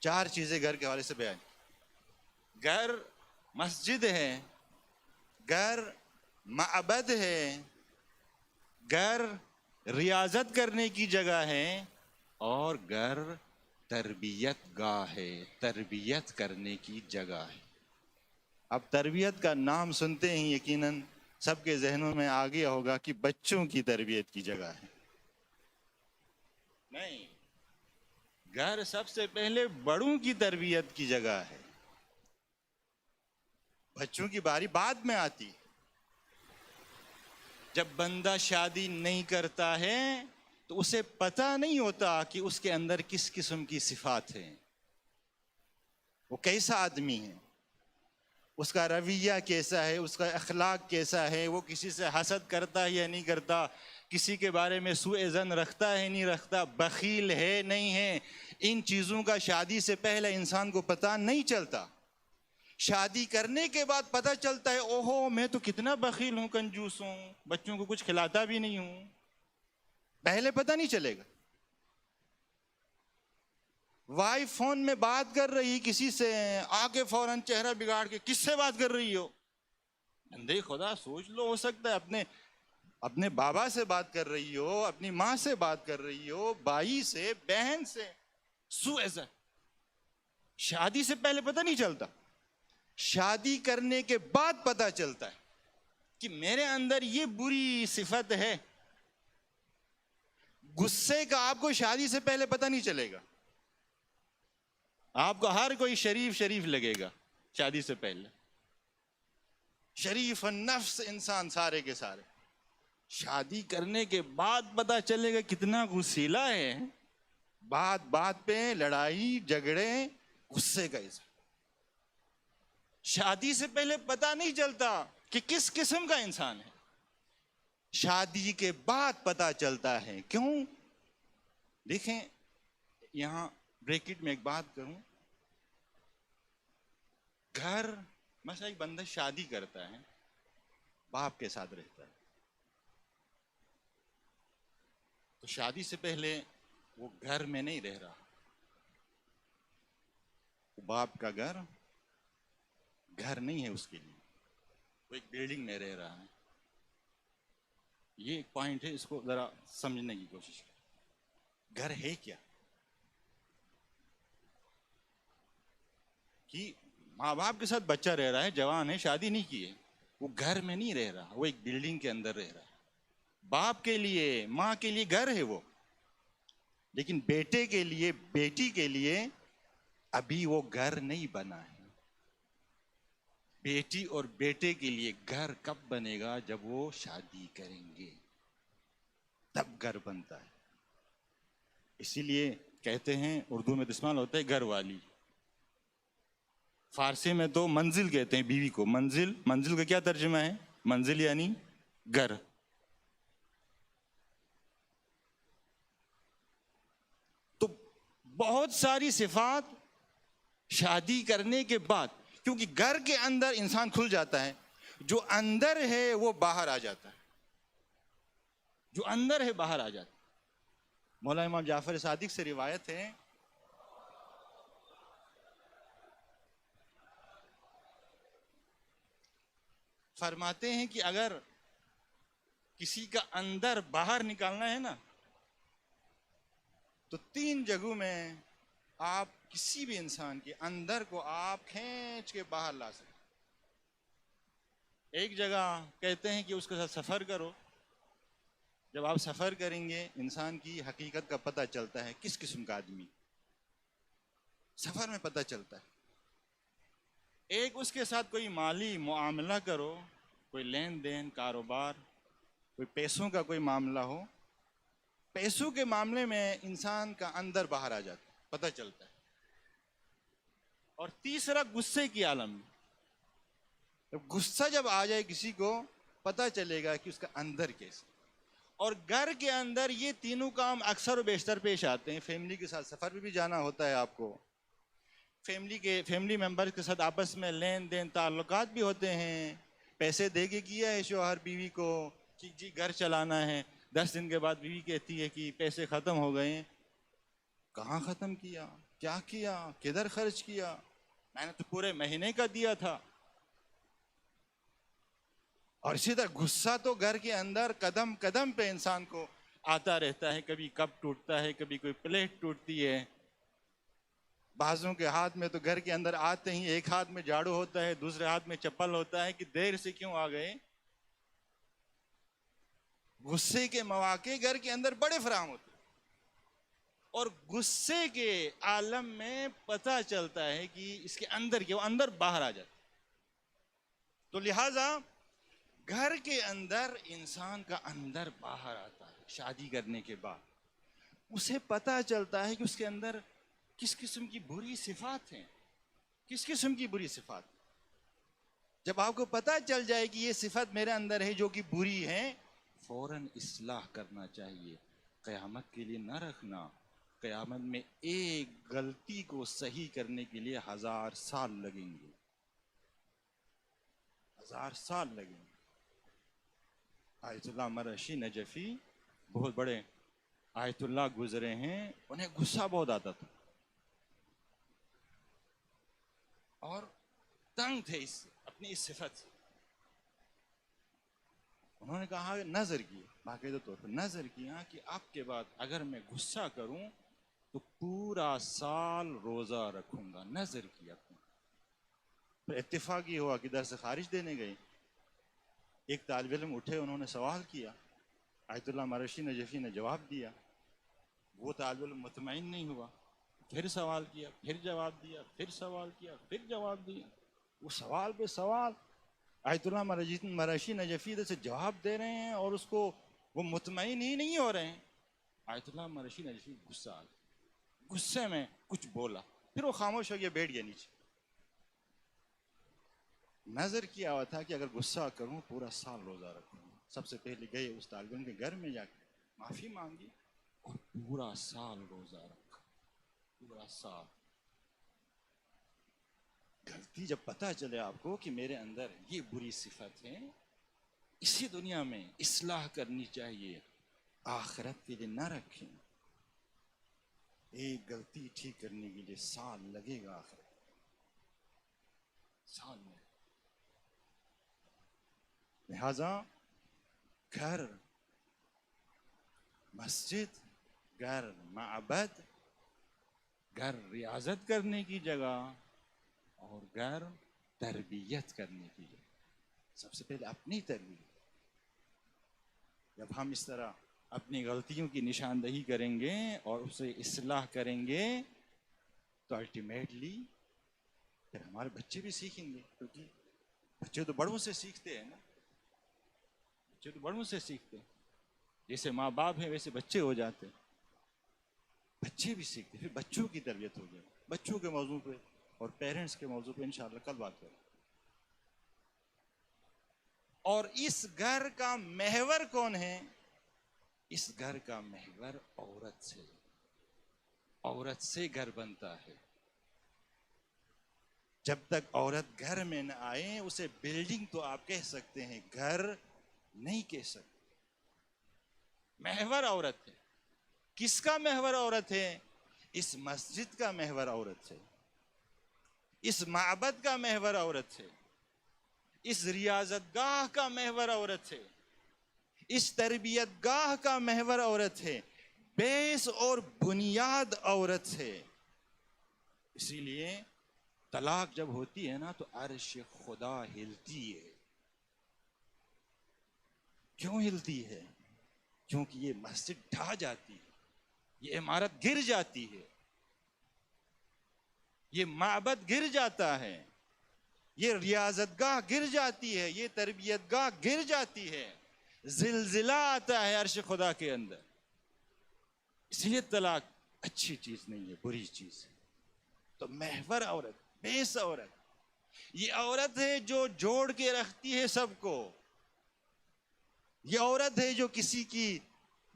4 چیزیں گھر کے حوالے سے بیان. گھر مسجد ہے، گھر معبد ہے، گھر ریاضت کرنے کی جگہ ہے، اور گھر تربیت گاہ ہے، تربیت کرنے کی جگہ ہے. اب تربیت کا نام سنتے ہی یقیناً سب کے ذہنوں میں آ گیا ہوگا کہ بچوں کی تربیت کی جگہ ہے. نہیں، گھر سب سے پہلے بڑوں کی تربیت کی جگہ ہے. بچوں کی باری بعد میں آتی. جب بندہ شادی نہیں کرتا ہے تو اسے پتہ نہیں ہوتا کہ اس کے اندر کس قسم کی صفات ہیں، وہ کیسا آدمی ہے، اس کا رویہ کیسا ہے، اس کا اخلاق کیسا ہے، وہ کسی سے حسد کرتا ہے یا نہیں کرتا، کسی کے بارے میں سوء ظن رکھتا ہے نہیں رکھتا، بخیل ہے نہیں ہے. ان چیزوں کا شادی سے پہلے انسان کو پتہ نہیں چلتا. شادی کرنے کے بعد پتہ چلتا ہے اوہو میں تو کتنا بخیل ہوں، کنجوس ہوں، بچوں کو کچھ کھلاتا بھی نہیں ہوں. پہلے پتہ نہیں چلے گا. وائف فون میں بات کر رہی کسی سے، آگے فوراً چہرہ بگاڑ کے کس سے بات کر رہی ہو؟ بندے خدا سوچ لو، ہو سکتا ہے اپنے بابا سے بات کر رہی ہو، اپنی ماں سے بات کر رہی ہو، بھائی سے، بہن سے. سوء ظن شادی سے پہلے پتہ نہیں چلتا، شادی کرنے کے بعد پتہ چلتا ہے کہ میرے اندر یہ بری صفت ہے. غصے کا آپ کو شادی سے پہلے پتہ نہیں چلے گا. آپ کو ہر کوئی شریف لگے گا شادی سے پہلے، شریف النفس انسان سارے کے سارے. شادی کرنے کے بعد پتہ چلے گا کتنا غصیلا ہے، بات بات پہ لڑائی جھگڑے، غصے کا اظہار. شادی سے پہلے پتہ نہیں چلتا کہ کس قسم کا انسان ہے، شادی کے بعد پتہ چلتا ہے. کیوں؟ دیکھیں یہاں بریکٹ میں ایک بات کروں. گھر مثلا ایک بندہ شادی کرتا ہے، باپ کے ساتھ رہتا ہے، تو شادی سے پہلے وہ گھر میں نہیں رہ رہا، باپ کا گھر نہیں ہے اس کے لیے، وہ ایک بلڈنگ میں رہ رہا ہے. یہ ایک پوائنٹ ہے، اس کو ذرا سمجھنے کی کوشش کریں. گھر ہے کیا؟ کہ ماں باپ کے ساتھ بچہ رہ رہا ہے، جوان ہے، شادی نہیں کی ہے، وہ گھر میں نہیں رہ رہا، وہ ایک بلڈنگ کے اندر رہ رہا ہے. باپ کے لیے، ماں کے لیے گھر ہے وہ، لیکن بیٹے کے لیے، بیٹی کے لیے ابھی وہ گھر نہیں بنا ہے۔ بیٹی اور بیٹے کے لیے گھر کب بنے گا؟ جب وہ شادی کریں گے، تب گھر بنتا ہے۔ اسی لیے کہتے ہیں، اردو میں استعمال ہوتا ہے گھر والی، فارسی میں تو منزل کہتے ہیں بیوی کو۔ منزل، منزل کا کیا ترجمہ ہے؟ منزل یعنی گھر۔ تو بہت ساری صفات شادی کرنے کے بعد، کیونکہ گھر کے اندر انسان کھل جاتا ہے، جو اندر ہے وہ باہر آ جاتا ہے، جو اندر ہے باہر آ جاتا ہے۔ مولانا امام جعفر صادق سے روایت ہے، فرماتے ہیں کہ اگر کسی کا اندر باہر نکالنا ہے نا، تو 3 جگہوں میں آپ کسی بھی انسان کے اندر کو آپ کھینچ کے باہر لا سکتے۔ ایک جگہ کہتے ہیں کہ اس کے ساتھ سفر کرو، جب آپ سفر کریں گے انسان کی حقیقت کا پتہ چلتا ہے، کس قسم کا آدمی، سفر میں پتہ چلتا ہے۔ ایک اس کے ساتھ کوئی مالی معاملہ کرو، کوئی لین دین، کاروبار، کوئی پیسوں کا کوئی معاملہ ہو، پیسوں کے معاملے میں انسان کا اندر باہر آ جاتا ہے، پتہ چلتا ہے۔ اور تیسرا غصے کی عالم میں، غصہ جب آ جائے کسی کو، پتہ چلے گا کہ اس کا اندر کیسے۔ اور گھر کے اندر یہ تینوں کام اکثر و بیشتر پیش آتے ہیں۔ فیملی کے ساتھ سفر پہ بھی جانا ہوتا ہے آپ کو، فیملی ممبر کے ساتھ آپس میں لین دین تعلقات بھی ہوتے ہیں، پیسے دے کے کیا ہے شوہر بیوی کو کہ جی گھر چلانا ہے، 10 دن کے بعد بیوی کہتی ہے کہ پیسے ختم ہو گئے ہیں۔ کہاں ختم کیا؟ کیا کیا؟ کدھر خرچ کیا؟ میں نے تو پورے مہینے کا دیا تھا۔ اور اسی طرح غصہ تو گھر کے اندر قدم قدم پہ انسان کو آتا رہتا ہے، کبھی کپ ٹوٹتا ہے، کبھی کوئی پلیٹ ٹوٹتی ہے۔ بعضوں کے ہاتھ میں تو گھر کے اندر آتے ہی ایک ہاتھ میں جھاڑو ہوتا ہے، دوسرے ہاتھ میں چپل ہوتا ہے کہ دیر سے کیوں آ گئے۔ غصے کے مواقع گھر کے اندر بڑے فراہم ہوتے ہیں، اور غصے کے عالم میں پتہ چلتا ہے کہ اس کے اندر کیا، وہ اندر باہر آ جاتا ہے۔ تو لہٰذا گھر کے اندر انسان کا اندر باہر آتا ہے شادی کرنے کے بعد، اسے پتہ چلتا ہے کہ اس کے اندر کس قسم کی بری صفات ہیں، کس قسم کی بری صفات۔ جب آپ کو پتہ چل جائے کہ یہ صفت میرے اندر ہے جو کہ بری ہے، فوراً اصلاح کرنا چاہیے، قیامت کے لیے نہ رکھنا۔ قیامت میں ایک غلطی کو صحیح کرنے کے لیے 1000 سال لگیں گے، 1000 سال لگیں گے۔ آیت اللہ مرشی نجفی بہت بڑے آیت اللہ گزرے ہیں، انہیں غصہ بہت آتا تھا اور تنگ تھے اپنی اس صفت سے۔ انہوں نے کہا، نظر کی، باقاعدہ طور پر نظر کیا کہ اب کے بعد اگر میں غصہ کروں تو پورا سال روزہ رکھوں گا۔ نظر کیا اپنے، پھر اتفاق یہ ہوا کہ درس خارج دینے گئے، ایک طالب علم اٹھے، انہوں نے سوال کیا، آیت اللہ مرشی نجفی نے جواب دیا۔ وہ طالب علم مطمئن نہیں ہوا، پھر سوال کیا، پھر جواب دیا، پھر سوال کیا، پھر جواب دیا۔ وہ سوال پہ سوال، آیت اللہ مرشی نجفی سے جواب دے رہے ہیں اور اس کو وہ مطمئن ہی نہیں ہو رہے ہیں۔ آیت اللہ مرشی نجفی غصہ آ گیا، غصے میں کچھ بولا، پھر وہ خاموش ہو گیا، بیٹھ گیا نیچے۔ نظر کیا ہوا تھا کہ اگر غصہ کروں پورا سال روزہ رکھوں گا۔ سب سے پہلے گئے اس طالب علم کے گھر میں، جا کے معافی مانگی اور پورا سال روزہ رکھا، پورا سال۔ غلطی جب پتہ چلے آپ کو کہ میرے اندر یہ بری صفت ہے، اسی دنیا میں اصلاح کرنی چاہیے، آخرت کے لیے نہ رکھیں۔ ایک غلطی ٹھیک کرنے کے لیے سال لگے گا، آخرت سال میں۔ لہذا گھر مسجد، گھر معبد، گھر ریاضت کرنے کی جگہ، اور گھر تربیت کرنے کی جگہ۔ سب سے پہلے اپنی تربیت، جب ہم اس طرح اپنی غلطیوں کی نشاندہی کریں گے اور اسے اصلاح کریں گے تو الٹیمیٹلی پھر ہمارے بچے بھی سیکھیں گے، کیونکہ بچے تو بڑوں سے سیکھتے ہیں نا، بچے تو بڑوں سے سیکھتے ہیں، جیسے ماں باپ ہیں ویسے بچے ہو جاتے ہیں، بچے بھی سیکھتے، پھر بچوں کی تربیت ہو جائے۔ بچوں کے موضوع پہ اور پیرنٹس کے موضوع پہ انشاءاللہ کل بات کریں۔ اور اس گھر کا محور کون ہے؟ اس گھر کا محور عورت سے، عورت سے گھر بنتا ہے۔ جب تک عورت گھر میں نہ آئے اسے بلڈنگ تو آپ کہہ سکتے ہیں، گھر نہیں کہہ سکتے۔ محور عورت ہے۔ کس کا محور عورت ہے؟ اس مسجد کا محور عورت ہے، اس معبد کا محور عورت ہے، اس ریاضت گاہ کا محور عورت ہے، اس تربیت گاہ کا محور عورت ہے، بیس اور بنیاد عورت ہے۔ اسی لیے طلاق جب ہوتی ہے نا تو عرش خدا ہلتی ہے۔ کیوں ہلتی ہے؟ کیونکہ یہ مسجد ڈھا جاتی ہے، یہ عمارت گر جاتی ہے، یہ معبد گر جاتا ہے، یہ ریاضت گاہ گر جاتی ہے، یہ تربیت گاہ گر جاتی ہے، زلزلہ آتا ہے عرش خدا کے اندر۔ اس لیے طلاق اچھی چیز نہیں ہے، بری چیز ہے۔ تو محور عورت، بیس عورت، یہ عورت ہے جو جوڑ کے رکھتی ہے سب کو۔ یہ عورت ہے جو کسی کی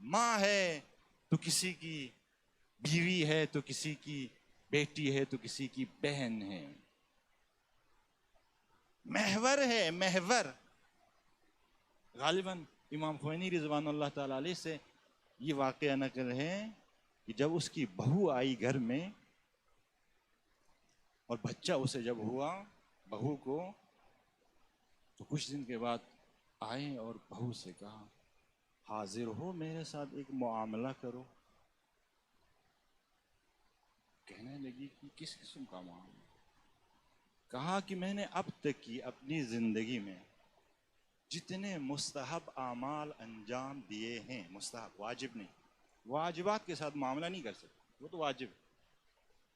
ماں ہے تو کسی کی بیوی ہے، تو کسی کی بیٹی ہے، تو کسی کی بہن ہے۔ محور ہے، محور۔ غالباً امام خمینی رضوان اللہ تعالی علیہ سے یہ واقعہ نقل ہے کہ جب اس کی بہو آئی گھر میں اور بچہ اسے جب ہوا بہو کو، تو کچھ دن کے بعد آئے اور بہو سے کہا حاضر ہو میرے ساتھ ایک معاملہ کرو۔ کہنے لگی کہ کس قسم کا معاملہ؟ کہا کہ میں نے اب تک کی اپنی زندگی میں جتنے مستحب اعمال انجام دیے ہیں، مستحب، واجب نہیں، واجبات کے ساتھ معاملہ نہیں کر سکتے، وہ تو واجب ہے۔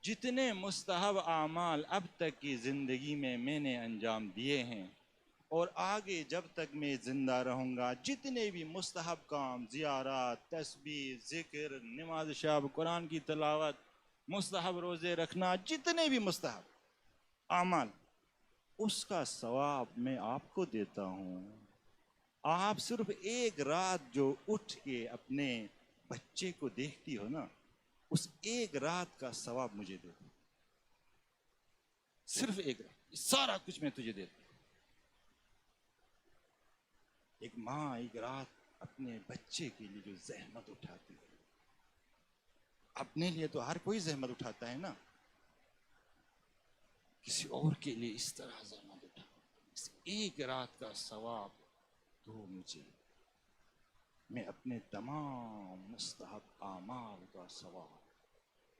جتنے مستحب اعمال اب تک کی زندگی میں نے انجام دیے ہیں اور آگے جب تک میں زندہ رہوں گا جتنے بھی مستحب کام، زیارات، تسبیح، ذکر، نماز شب، قرآن کی تلاوت، مستحب روزے رکھنا، جتنے بھی مستحب اعمال، اس کا ثواب میں آپ کو دیتا ہوں۔ آپ صرف ایک رات جو اٹھ کے اپنے بچے کو دیکھتی ہو نا، اس ایک رات کا ثواب مجھے دے دو، صرف ایک رات، سارا کچھ میں تجھے دیتا ہوں۔ ایک ماں ایک رات اپنے بچے کے لیے جو زحمت اٹھاتی ہے، اپنے لیے تو ہر کوئی زحمت اٹھاتا ہے نا، کسی اور کے لیے اس طرح زحمت اٹھا، اس ایک رات کا ثواب دو مجھے، میں اپنے تمام مستحب اعمال کا ثواب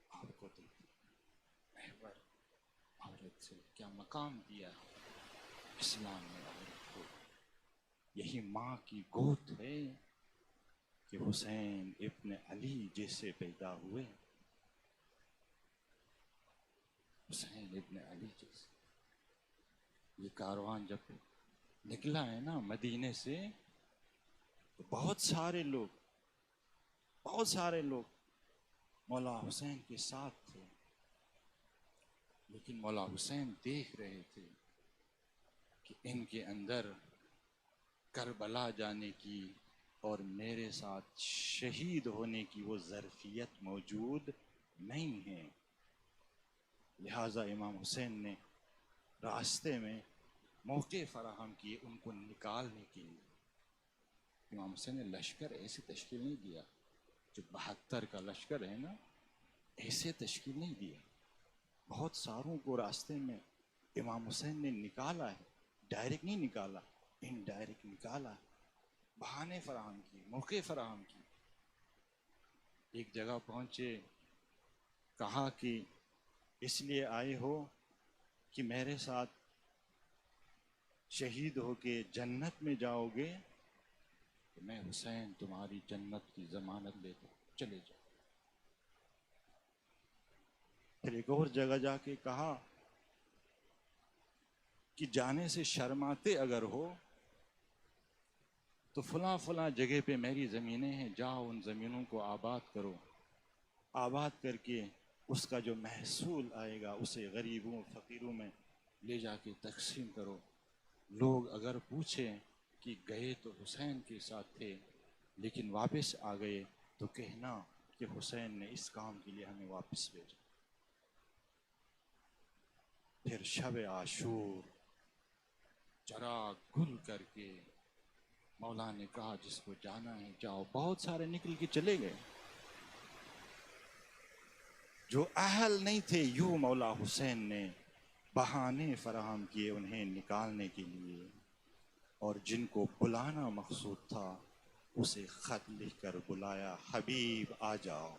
آپ کو دیتی ہوں۔ محور عورت سے کیا مقام دیا ہے اسلام نے عورت کو؟ یہی ماں کی گود ہے کہ حسین ابن علی جیسے پیدا ہوئے، حسین ابن علی جیسے۔ یہ کاروان جب نکلا ہے نا مدینے سے تو بہت سارے لوگ مولا حسین کے ساتھ تھے، لیکن مولا حسین دیکھ رہے تھے کہ ان کے اندر کربلا جانے کی اور میرے ساتھ شہید ہونے کی وہ ظرفیت موجود نہیں ہے، لہٰذا امام حسین نے راستے میں موقع فراہم کیے ان کو نکالنے کے لیے۔ امام حسین نے لشکر ایسے تشکیل نہیں دیا، جو 72 کا لشکر ہے نا، ایسے تشکیل نہیں دیا، بہت ساروں کو راستے میں امام حسین نے نکالا ہے، ڈائریکٹ نہیں نکالا، انڈائریکٹ نکالا ہے، بہانے فراہم کیے، موقع فراہم کیے۔ ایک جگہ پہنچے، کہا کہ اس لیے آئے ہو کہ میرے ساتھ شہید ہو کے جنت میں جاؤ گے؟ کہ میں حسین تمہاری جنت کی ضمانت دیتا ہوں، چلے جاؤ۔ پھر ایک اور جگہ جا کے کہا کہ جانے سے شرماتے اگر ہو تو فلاں فلاں جگہ پہ میری زمینیں ہیں، جاؤ ان زمینوں کو آباد کرو، آباد کر کے اس کا جو محصول آئے گا اسے غریبوں فقیروں میں لے جا کے تقسیم کرو۔ لوگ اگر پوچھیں کہ گئے تو حسین کے ساتھ تھے لیکن واپس آ گئے، تو کہنا کہ حسین نے اس کام کے لیے ہمیں واپس بھیجا۔ پھر شب عاشور چراغ گل کر کے مولا نے کہا جس کو جانا ہے جاؤ۔ بہت سارے نکل کے چلے گئے، جو اہل نہیں تھے یوں مولا حسین نے بہانے فراہم کیے انہیں نکالنے کے لیے، اور جن کو بلانا مقصود تھا اسے خط لکھ کر بلایا، حبیب آ جاؤ۔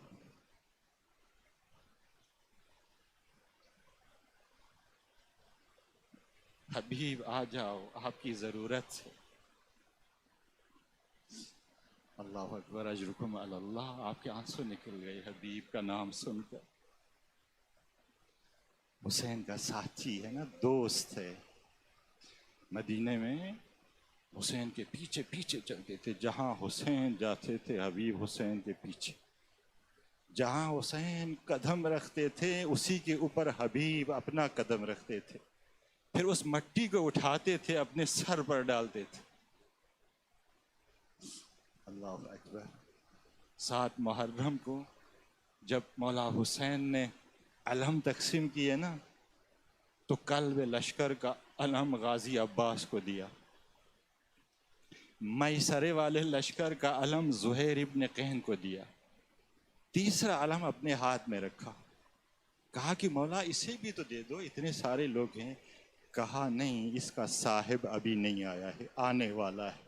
حبیب آ جاؤ، آپ کی ضرورت ہے۔ اللہ اکبر، اجرکم علی اللہ۔ آپ کے آنسو نکل گئے حبیب کا نام سن کر۔ حسین کا ساتھی ہے نا، دوست ہے۔ مدینے میں حسین کے پیچھے پیچھے چلتے تھے، جہاں حسین جاتے تھے حبیب حسین کے پیچھے، جہاں حسین قدم رکھتے تھے اسی کے اوپر حبیب اپنا قدم رکھتے تھے، پھر اس مٹی کو اٹھاتے تھے اپنے سر پر ڈالتے تھے۔ اللہ اکبر۔ 7 محرم کو جب مولا حسین نے علم تقسیم کیے نا، تو قلب لشکر کا علم غازی عباس کو دیا، میسرے والے لشکر کا علم زہیر ابن قین کو دیا، تیسرا علم اپنے ہاتھ میں رکھا، کہا کہ مولا اسے بھی تو دے دو، اتنے سارے لوگ ہیں۔ کہا نہیں، اس کا صاحب ابھی نہیں آیا ہے، آنے والا ہے،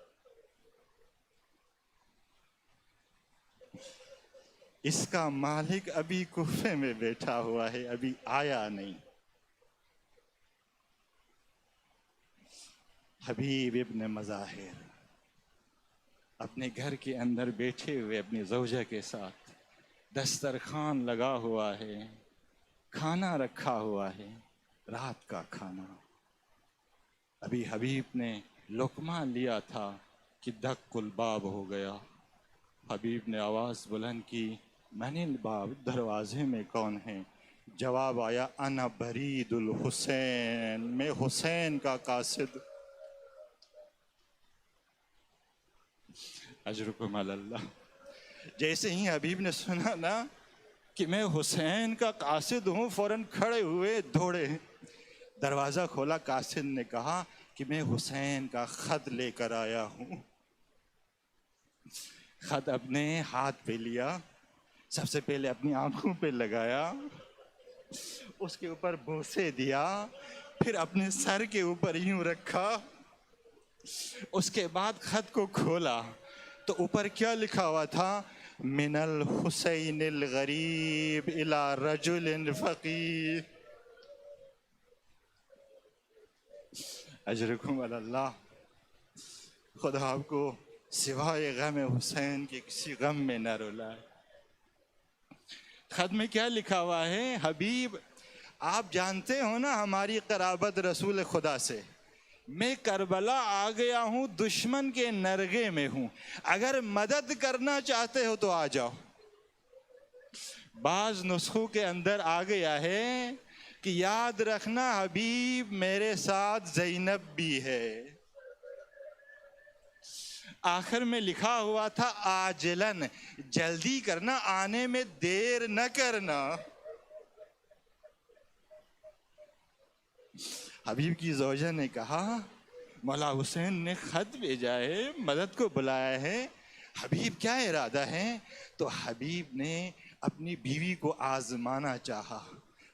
اس کا مالک ابھی کوفے میں بیٹھا ہوا ہے، ابھی آیا نہیں۔ حبیب ابن مظاہر اپنے گھر کے اندر بیٹھے ہوئے اپنی زوجہ کے ساتھ، دسترخوان لگا ہوا ہے، کھانا رکھا ہوا ہے، رات کا کھانا۔ ابھی حبیب نے لقمہ لیا تھا کہ دق الباب ہو گیا۔ حبیب نے آواز بلند کی، من الباب، دروازے میں کون ہے؟ جواب آیا، انا برید الحسین، میں حسین کا قاصد۔ اجرکم علی اللہ۔ جیسے ہی حبیب نے سنا نا کہ میں حسین کا قاصد ہوں، فوراً کھڑے ہوئے دوڑے، دروازہ کھولا۔ قاصد نے کہا کہ میں حسین کا خط لے کر آیا ہوں۔ خط اپنے ہاتھ پہ لیا، سب سے پہلے اپنی آنکھوں پہ لگایا، اس کے اوپر بوسے دیا، پھر اپنے سر کے اوپر یوں رکھا، اس کے بعد خط کو کھولا تو اوپر کیا لکھا ہوا تھا؟ من الحسین الغریب الی رجل فقیر۔ اجرکم علی اللہ۔ خدا آپ کو سوائے غم حسین کے کسی غم میں نہ رلائے۔ خط میں کیا لکھا ہوا ہے؟ حبیب آپ جانتے ہو نا ہماری قرابت رسول خدا سے، میں کربلا آ گیا ہوں، دشمن کے نرغے میں ہوں، اگر مدد کرنا چاہتے ہو تو آ جاؤ۔ بعض نسخوں کے اندر آ گیا ہے کہ یاد رکھنا حبیب میرے ساتھ زینب بھی ہے۔ آخر میں لکھا ہوا تھا آجلن، جلدی کرنا، آنے میں دیر نہ کرنا۔ حبیب کی زوجہ نے کہا مولا حسین نے خط بھیجا ہے، مدد کو بلایا ہے، حبیب کیا ارادہ ہے؟ تو حبیب نے اپنی بیوی کو آزمانا چاہا،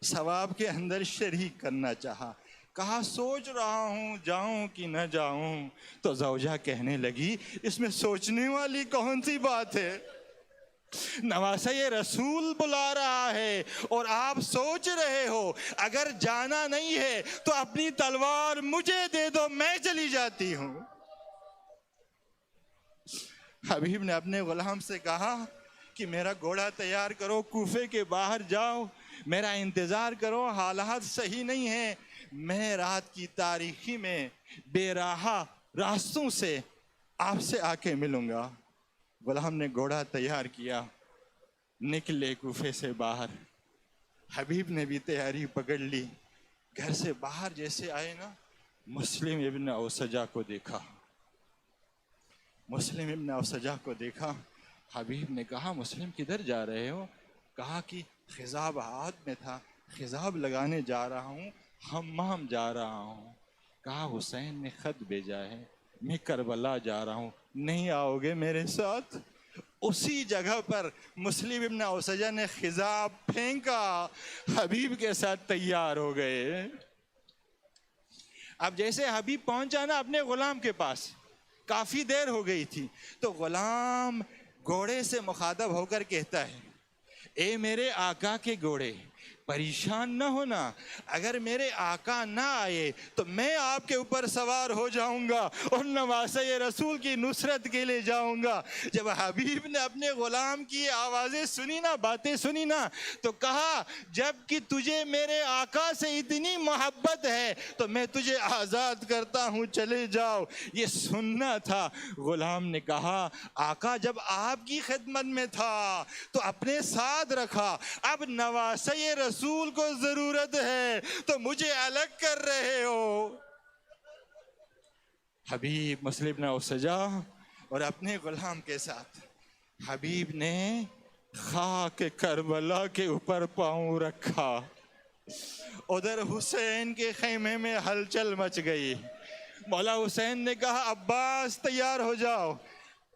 ثواب کے اندر شریک کرنا چاہا۔ کہا سوچ رہا ہوں جاؤں کہ نہ جاؤں۔ تو زوجہ کہنے لگی اس میں سوچنے والی کون سی بات ہے؟ نواسہ رسول بلا رہا ہے اور آپ سوچ رہے ہو، اگر جانا نہیں ہے تو اپنی تلوار مجھے دے دو، میں چلی جاتی ہوں۔ حبیب نے اپنے غلام سے کہا کہ میرا گھوڑا تیار کرو، کوفے کے باہر جاؤ، میرا انتظار کرو، حالات صحیح نہیں ہیں، میں رات کی تاریکی میں بے راہا راستوں سے آپ سے آ کے ملوں گا۔ غلام نے گھوڑا تیار کیا، نکلے کوفے سے باہر۔ حبیب نے بھی تیاری پکڑ لی، گھر سے باہر جیسے آئے نا، مسلم ابن اوسجہ کو دیکھا۔ مسلم ابن اوسجہ کو دیکھا، حبیب نے کہا مسلم کدھر جا رہے ہو؟ کہا کہ خضاب ہاتھ میں تھا، خضاب لگانے جا رہا ہوں، حمام جا رہا ہوں۔ کہا حسین نے خط بھیجا ہے، میں کربلا جا رہا ہوں، نہیں آؤ گے میرے ساتھ؟ اسی جگہ پر مسلم ابن اوسجہ نے خضاب پھینکا، حبیب کے ساتھ تیار ہو گئے۔ اب جیسے حبیب پہنچا نا اپنے غلام کے پاس، کافی دیر ہو گئی تھی، تو غلام گھوڑے سے مخاطب ہو کر کہتا ہے، اے میرے آقا کے گھوڑے، پریشان نہ ہونا، اگر میرے آقا نہ آئے تو میں آپ کے اوپر سوار ہو جاؤں گا اور نواسۂ رسول کی نصرت کے لیے جاؤں گا۔ جب حبیب نے اپنے غلام کی آوازیں سنی نا، باتیں سنی نا، تو کہا جب کہ تجھے میرے آقا سے اتنی محبت ہے تو میں تجھے آزاد کرتا ہوں، چلے جاؤ۔ یہ سننا تھا۔ غلام نے کہا آقا جب آپ کی خدمت میں تھا تو اپنے ساتھ رکھا، اب نواسۂ رسول کو ضرورت ہے تو مجھے الگ کر رہے ہو۔ حبیب مسلم بن اوسجہ اور اپنے غلام کے ساتھ حبیب نے خاک کربلا کے اوپر پاؤں رکھا۔ ادھر حسین کے خیمے میں ہلچل مچ گئی۔ مولا حسین نے کہا عباس تیار ہو جاؤ،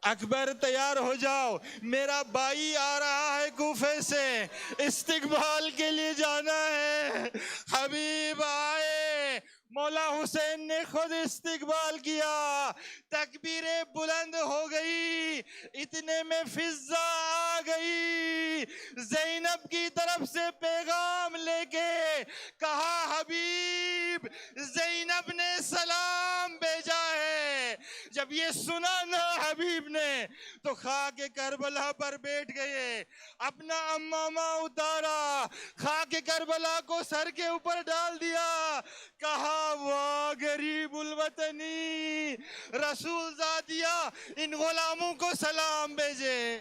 اکبر تیار ہو جاؤ، میرا بھائی آ رہا ہے کوفے سے، استقبال کے لیے جانا ہے۔ حبیب آئے، مولا حسین نے خود استقبال کیا، تکبیریں بلند ہو گئی، اتنے میں فضا آ گئی، زینب کی طرف سے پیغام لے کے کہا حبیب زینب نے سلام بھیجا ہے۔ جب یہ سنا نا حبیب نے تو خاک کربلا پر بیٹھ گئے، اپنا امامہ اتارا، خاک کربلا کو سر کے اوپر ڈال دیا، کہا واہ غریب الوطنی، رسول ذاتیہ ان غلاموں کو سلام بھیجے۔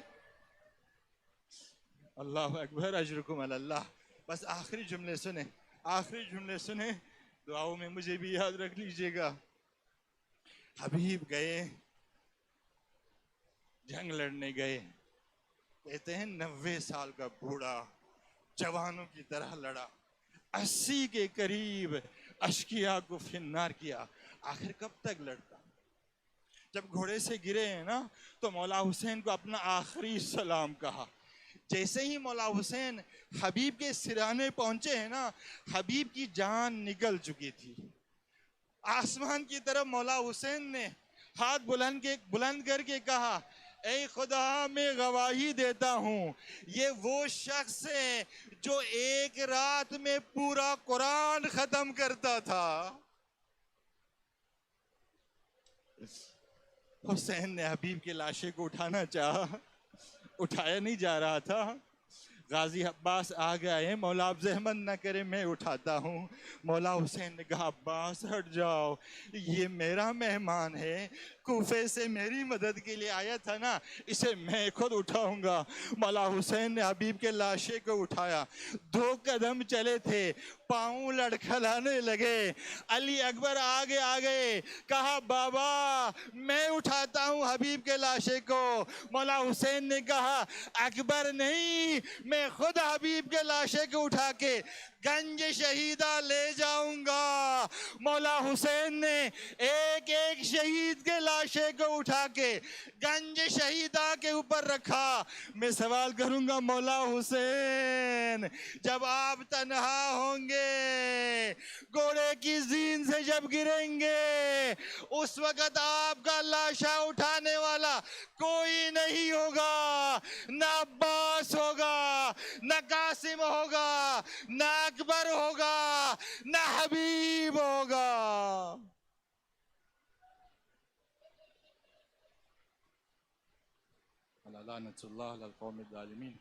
اللہ اکبر، اجرکم علی اللہ۔ بس آخری جملے سنیں، آخری جملے سنیں، دعاؤں میں مجھے بھی یاد رکھ لیجئے گا۔ حبیب گئے، جنگ لڑنے گئے، کہتے ہیں 90 سال کا بوڑھا جوانوں کی طرح لڑا، 80 کے قریب اشقیاء کو فنار کیا، آخر کب تک لڑتا؟ جب گھوڑے سے گرے ہیں نا تو مولا حسین کو اپنا آخری سلام کہا۔ جیسے ہی مولا حسین حبیب کے سرانے پہنچے ہیں نا، حبیب کی جان نکل چکی تھی۔ آسمان کی طرف مولا حسین نے ہاتھ بلند کر کے کہا اے خدا میں گواہی دیتا ہوں یہ وہ شخص ہے جو ایک رات میں پورا قرآن ختم کرتا تھا۔ حسین نے حبیب کے لاشے کو اٹھانا چاہا، اٹھایا نہیں جا رہا تھا۔ غازی عباس آ گئے، مولا آپ زحمت نہ کرے میں اٹھاتا ہوں۔ مولا حسین نے کہا عباس ہٹ جاؤ، یہ میرا مہمان ہے، کوفے سے میری مدد کے لیے آیا تھا نا، اسے میں خود اٹھاؤں گا۔ مولا حسین نے حبیب کے لاشے کو اٹھایا، 2 قدم چلے تھے، پاؤں لڑکھلانے لگے۔ علی اکبر آگے آ گئے، کہا بابا میں اٹھاتا ہوں حبیب کے لاشے کو۔ مولا حسین نے کہا اکبر نہیں، میں خود حبیب کے لاشے کو اٹھا کے گنج شہیدہ لے جاؤں گا۔ مولا حسین نے ایک ایک شہید کے لاشے کو اٹھا کے گنج شہیدہ کے اوپر رکھا۔ میں سوال کروں گا مولا حسین جب آپ تنہا ہوں گے، گھوڑے کی زین سے جب گریں گے، اس وقت آپ کا لاشا اٹھانے والا کوئی نہیں ہوگا، نہ عباس ہوگا، نہ قاسم ہوگا، نہ اکبر ہوگا، نہ حبیب ہوگا۔ لعنة الله على القوم الظالمين